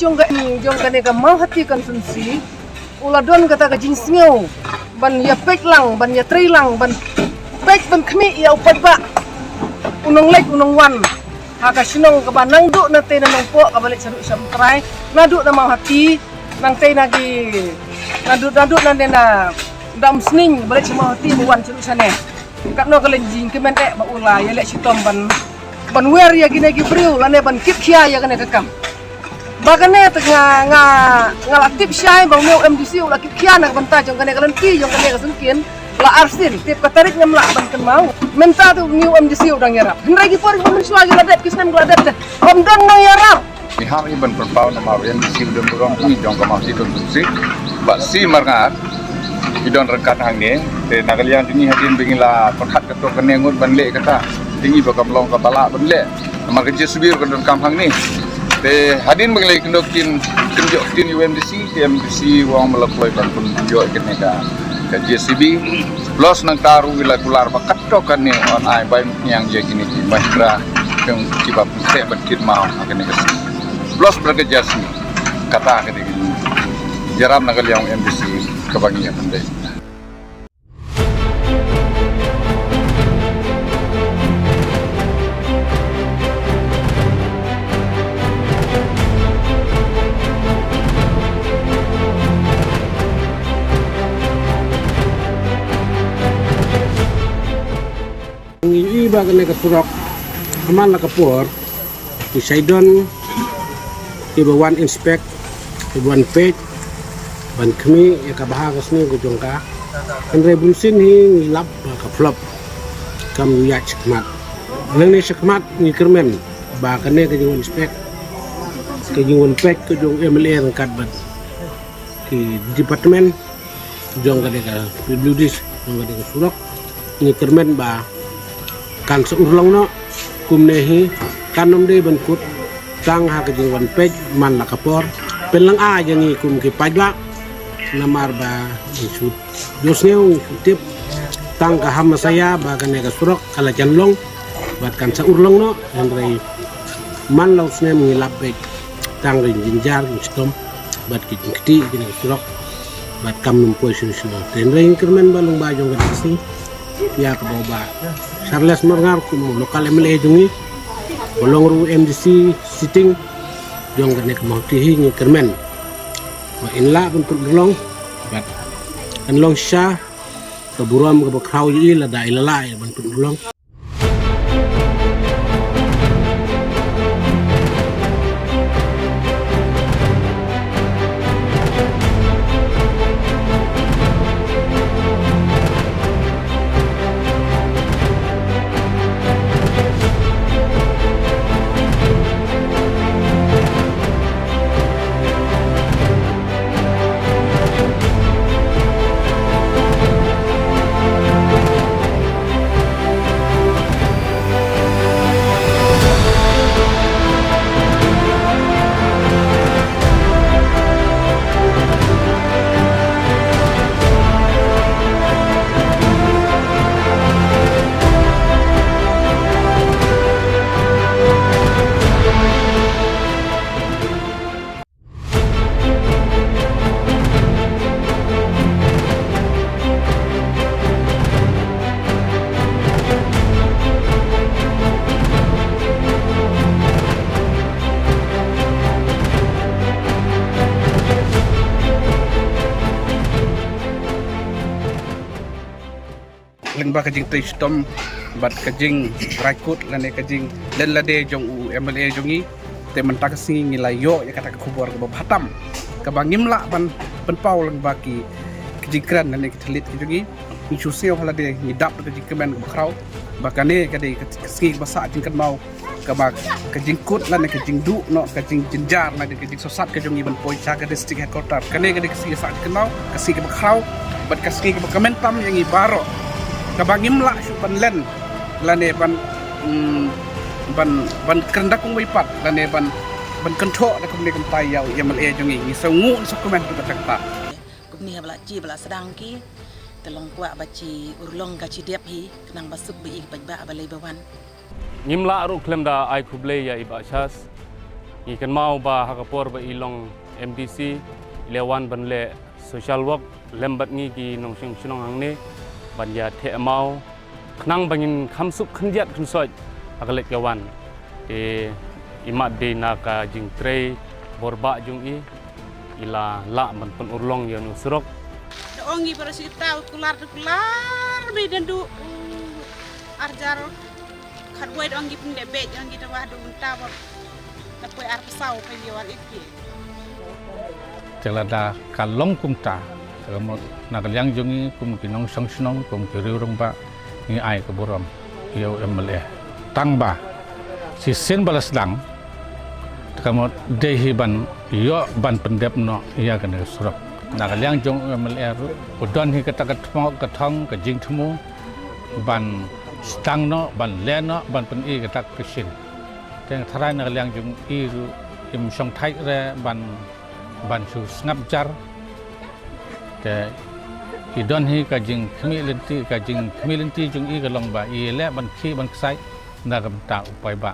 jong ka mau hati konsumsi uladon kata ka jinsngeu ban ya pek lang ban ya tri lang ban pek ban khmi ya upat ba unong lek unong wan haka sinong ka ba nang du na te na nong po ka balik saru sam try na du na mau hati nang te nagi na du na na dam sning balik si mau hati buwan saru sane kat no kalen jing kemen ba ula ya lek sitom ban wer ya gine gi briu lane ban kip khia ya kane kakam bagane nga lakip syai bang meu MDC ula kip khia nak banta jong kane kalen ki jong kane kasungkin la arsin tip katarik nyam la ban kan mau menta tu new MDC udang yarap hendra gi por ban selagi ladet kisnem gladet om dan nang yarap ni ham iban perpau nama MDC udang burong ni jong ka masih konsumsi ba si marngat idon rekat hangne te nagalian dini hadin bingila perhat keto kene ngut banle kata tinggi bakam long ka bala banle mar kerja subir kon kam hang ni te hadin bingila kendokin kenjok tin UMDC TMDC wong melapoi ban pun jo kene ka JCB plus nang taru wila kular bakat to kan ni on ai bai yang je kini ki mahra keng kibab te ban kit mau akene ka plus bekerja sini kata kene jaram nagalian MDC kebagian pandai. Iba kena ke surok aman lah kapur di Saidon tiba one inspect tiba one page ban kami ya kabah kasni ko jongka andre bunsin hi ngilap ka flop kam ya chikmat lene chikmat ni kermen ba kane ke jong inspect ke jong page ke jong MLA rangkat ban ki departemen jong ka PWD jong ka surok ni kermen ba kan seurlong no kumnehi kanom de ban kut tang ha ke jong page man la kapor pelang a jangi kum ki pajla namar ba isut josneu tip tang ka ham saya ba kan ka surok kala janlong bat kan sa urlong no andre man laus ne ngilap be tang rin jinjar stom bat ki kiti kini surok bat kam num position ten ring kermen balung ba jong ka si ya ka ba Charles Morngar kum lokal MLA jungi bolong ru MDC sitting jong ka ne ka mau tihi ni kermen ma inla untuk long bat kan long sha ke buram ke bakrau yi la da ilala ya bentuk long lengba kajing tristom bat kajing raikut lane kajing dan lade jong u MLA jongi te mentak sing ngilayo ya kata kubur ke batam ke bangimla ban penpau lengba ki kajing kran lane kitelit jongi insusio halade ngidap kajing kemen ke bakrau bakane kade keski basa jingkan mau ke bak kajing kut lane kajing du no kajing jenjar lane kajing sosat ke jongi ban poicha ke district headquarter kane kade keski sa jingkan mau keski ke bakrau bat keski ke kementam yang ibaro kabangim la supan len lane ban kerendak kung wipat lane ban kentok da kumne kum tai yau MLA jongi ni sangu dokumen tu takta kumni habla ci bala sedang ki telong kwa baci urlong ka ci dep hi kenang basuk bi ik ba balai bawan Nimla aru klem da ai kuble ya ibashas ikan mau ba hakapor ba ilong MDC lewan ban le social work lembat ngi ki nong sing sunong hang ne ban ya the mau knang bangin khamsup khandiat khunsoi agalek yawan imat de naka jing trei borba jung i ila la man pun urlong ya nu surok ongi para sita kular be dandu arjar kharwai ongi pun de be ongi de wadu tawa tapoi ar pesau pe liwal iki celada kalong kumta kamu nagalyang jungi kum kinong sang sunong kum kiriurong ba ni ai keburam yo emle tangba sisin balas dang kamu dehi ban yo ban pendep no iya kan surak nagalyang jung emle udon hi kata katong ka jing thmu ban stang no ban le no ban pen i kata kisin teng tharai nagalyang jung i ru im song thai re ban su ngap jar ke idon hi ka jing khmi lenti jung i ka long ba i le ban khi ban sai na gam ta upai ba